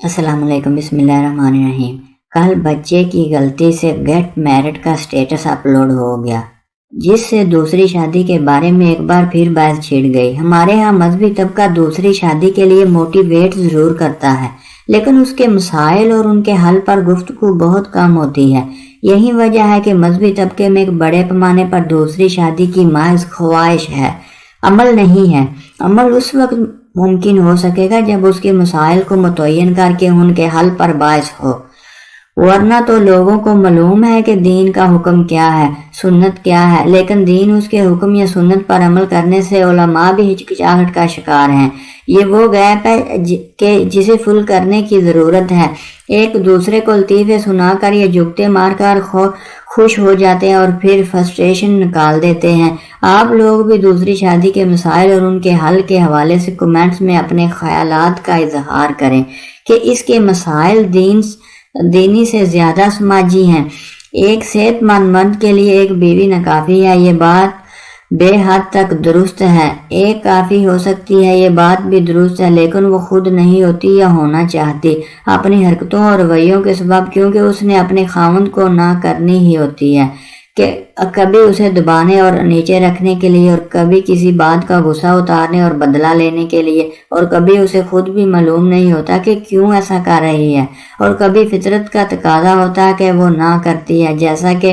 السلام علیکم، بسم اللہ الرحمن الرحیم۔ کل بچے کی غلطی سے گیٹ میرڈ کا سٹیٹس اپلوڈ ہو گیا، جس سے دوسری شادی کے بارے میں ایک بار پھر بحث چھڑ گئی۔ ہمارے ہاں مذہبی طبقہ دوسری شادی کے لیے موٹیویٹ ضرور کرتا ہے، لیکن اس کے مسائل اور ان کے حل پر گفتگو بہت کم ہوتی ہے۔ یہی وجہ ہے کہ مذہبی طبقے میں ایک بڑے پیمانے پر دوسری شادی کی محض خواہش ہے، عمل نہیں ہے۔ عمل اس وقت ممکن ہو سکے گا جب اس کے مسائل کو متعین کر کے ان کے حل پر باعث ہو، ورنہ تو لوگوں کو معلوم ہے کہ دین کا حکم کیا ہے، سنت کیا ہے، لیکن دین اس کے حکم یا سنت پر عمل کرنے سے علماء بھی ہچکچاہٹ کا شکار ہیں۔ یہ وہ گیپ ہے کہ جسے فل کرنے کی ضرورت ہے۔ ایک دوسرے کو لطیفے سنا کر یا جگتے مار کر خوش ہو جاتے ہیں اور پھر فرسٹریشن نکال دیتے ہیں۔ آپ لوگ بھی دوسری شادی کے مسائل اور ان کے حل کے حوالے سے کمنٹس میں اپنے خیالات کا اظہار کریں کہ اس کے مسائل دینی سے زیادہ سماجی ہیں۔ ایک صحت مند مرد کے لیے ایک بیوی ناکافی ہے، یہ بات بے حد تک درست ہے۔ ایک کافی ہو سکتی ہے، یہ بات بھی درست ہے، لیکن وہ خود نہیں ہوتی یا ہونا چاہتی اپنی حرکتوں اور رویوں کے سبب، کیونکہ اس نے اپنے خاوند کو نہ کرنی ہی ہوتی ہے، کہ کبھی اسے دبانے اور نیچے رکھنے کے لیے، اور کبھی کسی بات کا غصہ اتارنے اور بدلہ لینے کے لیے، اور کبھی اسے خود بھی معلوم نہیں ہوتا کہ کیوں ایسا کر رہی ہے، اور کبھی فطرت کا تقاضا ہوتا ہے کہ وہ نہ کرتی ہے، جیسا کہ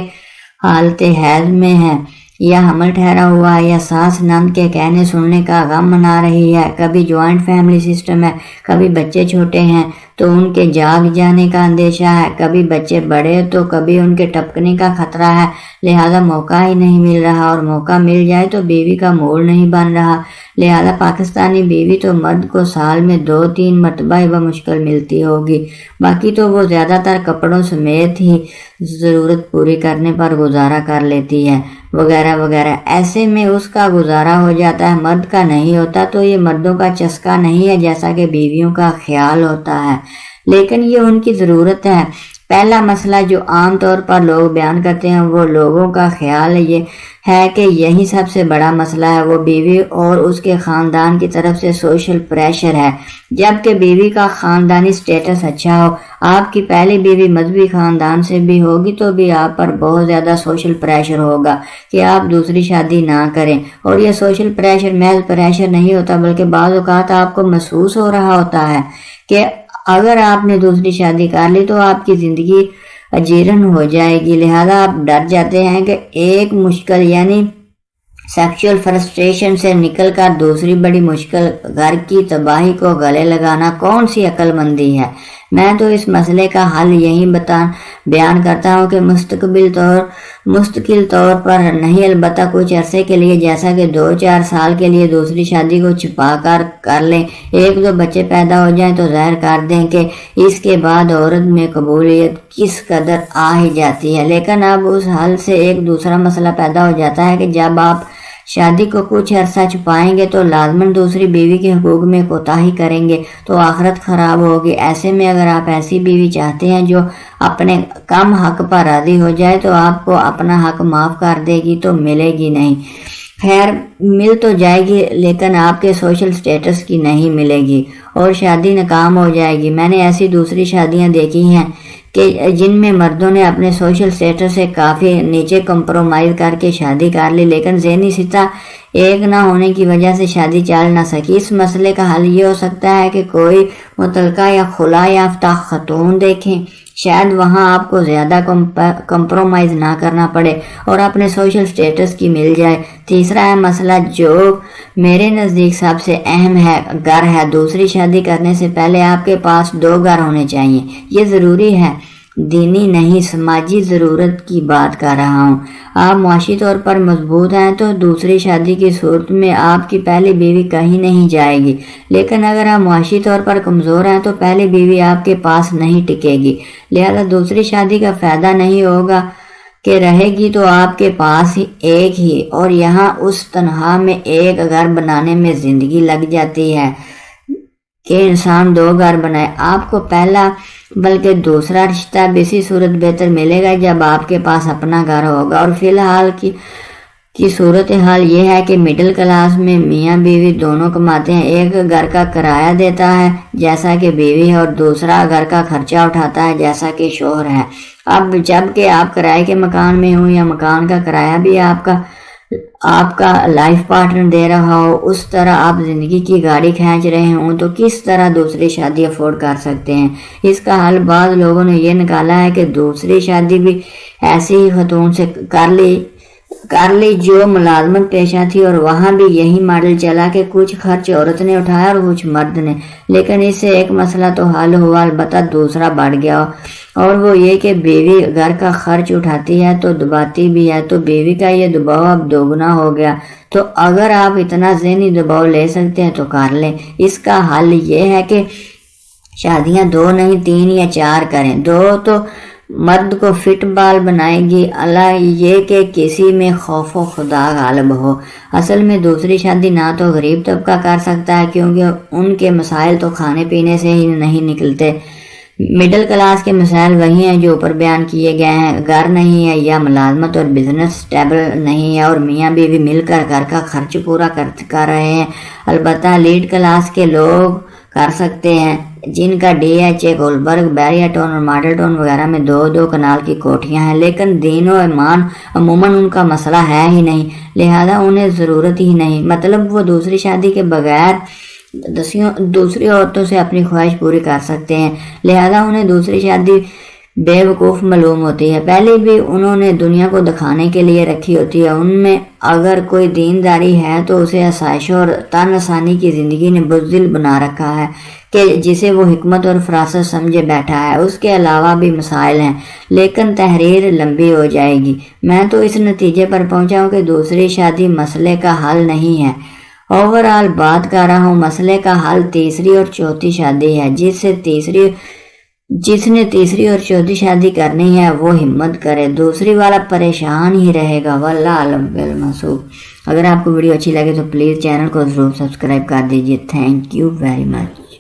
حالت حیض میں ہے، یا حمل ٹھہرا ہوا ہے، یا ساس نند کے کہنے سننے کا غم منا رہی ہے۔ کبھی جوائنٹ فیملی سسٹم ہے، کبھی بچے چھوٹے ہیں تو ان کے جاگ جانے کا اندیشہ ہے، کبھی بچے بڑے تو کبھی ان کے ٹپکنے کا خطرہ ہے، لہذا موقع ہی نہیں مل رہا، اور موقع مل جائے تو بیوی کا موڈ نہیں بن رہا، لہذا پاکستانی بیوی تو مرد کو سال میں 2-3 مرتبہ ہی بمشکل ملتی ہوگی، باقی تو وہ زیادہ تر کپڑوں سمیت ہی ضرورت پوری کرنے پر گزارا کر لیتی ہے، وغیرہ وغیرہ۔ ایسے میں اس کا گزارا ہو جاتا ہے، مرد کا نہیں ہوتا، تو یہ مردوں کا چسکا نہیں ہے جیسا کہ بیویوں کا خیال ہوتا ہے، لیکن یہ ان کی ضرورت ہے۔ پہلا مسئلہ جو عام طور پر لوگ بیان کرتے ہیں، وہ لوگوں کا خیال یہ ہے کہ یہی سب سے بڑا مسئلہ ہے، وہ بیوی اور اس کے خاندان کی طرف سے سوشل پریشر ہے۔ جبکہ بیوی کا خاندانی سٹیٹس اچھا ہو، آپ کی پہلی بیوی مذہبی خاندان سے بھی ہوگی، تو بھی آپ پر بہت زیادہ سوشل پریشر ہوگا کہ آپ دوسری شادی نہ کریں، اور یہ سوشل پریشر محض پریشر نہیں ہوتا، بلکہ بعض اوقات آپ کو محسوس ہو رہا ہوتا ہے کہ اگر آپ نے دوسری شادی کر لی تو آپ کی زندگی اجیرن ہو جائے گی، لہذا آپ ڈر جاتے ہیں کہ ایک مشکل یعنی سیکشل فرسٹریشن سے نکل کر دوسری بڑی مشکل، گھر کی تباہی کو گلے لگانا کون سی عقل مندی ہے۔ میں تو اس مسئلے کا حل یہی بیان کرتا ہوں کہ مستقل طور پر نہیں، البتہ کچھ عرصے کے لیے، جیسا کہ 2-4 سال کے لیے دوسری شادی کو چھپا کر لیں، 1-2 بچے پیدا ہو جائیں تو ظاہر کر دیں کہ اس کے بعد عورت میں قبولیت کس قدر آ ہی جاتی ہے۔ لیکن اب اس حل سے ایک دوسرا مسئلہ پیدا ہو جاتا ہے کہ جب آپ شادی کو کچھ عرصہ چھپائیں گے تو لازماً دوسری بیوی کے حقوق میں کوتاہی کریں گے، تو آخرت خراب ہوگی۔ ایسے میں اگر آپ ایسی بیوی چاہتے ہیں جو اپنے کم حق پر راضی ہو جائے تو آپ کو اپنا حق معاف کر دے گی تو ملے گی نہیں، خیر مل تو جائے گی لیکن آپ کے سوشل سٹیٹس کی نہیں ملے گی، اور شادی ناکام ہو جائے گی۔ میں نے ایسی دوسری شادیاں دیکھی ہیں کہ جن میں مردوں نے اپنے سوشل سٹیٹس سے کافی نیچے کمپرومائز کر کے شادی کر لی، لیکن ذہنی سطح ایک نہ ہونے کی وجہ سے شادی چل نہ سکی۔ اس مسئلے کا حل یہ ہو سکتا ہے کہ کوئی متعلقہ یا خلا یافتہ خاتون دیکھیں، شاید وہاں آپ کو زیادہ کمپرومائز نہ کرنا پڑے اور اپنے سوشل سٹیٹس کی مل جائے۔ تیسرا ہے مسئلہ جو میرے نزدیک سب سے اہم ہے، گھر ہے۔ دوسری شادی کرنے سے پہلے آپ کے پاس 2 گھر ہونے چاہیے، یہ ضروری ہے، دینی نہیں سماجی ضرورت کی بات کر رہا ہوں۔ آپ معاشی طور پر مضبوط ہیں تو دوسری شادی کی صورت میں آپ کی پہلی بیوی کہیں نہیں جائے گی، لیکن اگر آپ معاشی طور پر کمزور ہیں تو پہلی بیوی آپ کے پاس نہیں ٹکے گی، لہذا دوسری شادی کا فائدہ نہیں ہوگا کہ رہے گی تو آپ کے پاس ایک ہی، اور یہاں اس تنہا میں ایک گھر بنانے میں زندگی لگ جاتی ہے کہ انسان 2 گھر بنائے۔ آپ کو پہلا بلکہ دوسرا رشتہ بھی اسی صورت بہتر ملے گا جب آپ کے پاس اپنا گھر ہوگا، اور فی الحال کی صورتحال یہ ہے کہ مڈل کلاس میں میاں بیوی دونوں کماتے ہیں، ایک گھر کا کرایہ دیتا ہے جیسا کہ بیوی ہے اور دوسرا گھر کا خرچہ اٹھاتا ہے جیسا کہ شوہر ہے۔ اب جب کہ آپ کرائے کے مکان میں ہوں یا مکان کا کرایہ بھی آپ کا لائف پارٹنر دے رہا ہو، اس طرح آپ زندگی کی گاڑی کھینچ رہے ہوں تو کس طرح دوسری شادی افورڈ کر سکتے ہیں؟ اس کا حل بعض لوگوں نے یہ نکالا ہے کہ دوسری شادی بھی ایسی ہی خاتون سے کر لی جو ملازمت پیشہ تھی، اور وہاں بھی یہی ماڈل چلا کہ کچھ خرچ عورت نے اٹھایا اور کچھ مرد نے۔ لیکن اس سے ایک مسئلہ تو حل ہوا، البتہ دوسرا بڑھ گیا، اور وہ یہ کہ بیوی گھر کا خرچ اٹھاتی ہے تو دباتی بھی ہے، تو بیوی کا یہ دباؤ اب دوگنا ہو گیا۔ تو اگر آپ اتنا ذہنی دباؤ لے سکتے ہیں تو کر لیں۔ اس کا حل یہ ہے کہ شادیاں 2 نہیں 3 یا 4 کریں۔ 2 تو مرد کو فٹ بال بنائے گی، اللہ یہ کہ کسی میں خوف و خدا غالب ہو۔ اصل میں دوسری شادی نہ تو غریب طبقہ کر سکتا ہے کیونکہ ان کے مسائل تو کھانے پینے سے ہی نہیں نکلتے۔ مڈل کلاس کے مسائل وہی ہیں جو اوپر بیان کیے گئے ہیں، گھر نہیں ہے یا ملازمت اور بزنس سٹیبل نہیں ہے، اور میاں بیوی مل کر گھر کا خرچ پورا کر رہے ہیں۔ البتہ لیڈ کلاس کے لوگ کر سکتے ہیں جن کا D H A, Gulberg, Bahria town اور ماڈل ٹاؤن وغیرہ میں 2-2 کنال کی کوٹھیاں ہیں، لیکن دین و ایمان عموماً ان کا مسئلہ ہے ہی نہیں، لہذا انہیں ضرورت ہی نہیں، مطلب وہ دوسری شادی کے بغیر دوسری عورتوں سے اپنی خواہش پوری کر سکتے ہیں، لہذا انہیں دوسری شادی بے وقوف معلوم ہوتی ہے۔ پہلے بھی انہوں نے دنیا کو دکھانے کے لیے رکھی ہوتی ہے، ان میں اگر کوئی دینداری ہے تو اسے آسائشوں اور تن آسانی کی زندگی نے بزدل بنا رکھا ہے کہ جسے وہ حکمت اور فراست سمجھے بیٹھا ہے۔ اس کے علاوہ بھی مسائل ہیں، لیکن تحریر لمبی ہو جائے گی۔ میں تو اس نتیجے پر پہنچا ہوں کہ دوسری شادی مسئلے کا حل نہیں ہے۔ اوورآل بات کر رہا ہوں، مسئلے کا حل تیسری اور چوتھی شادی ہے۔ جس نے تیسری اور چوتھی شادی کرنی ہے وہ ہمت کرے، دوسری والا پریشان ہی رہے گا، واللہ اعلم بالمصوب۔ اگر آپ کو ویڈیو اچھی لگے تو پلیز چینل کو ضرور سبسکرائب کر دیجیے۔ Thank you very much.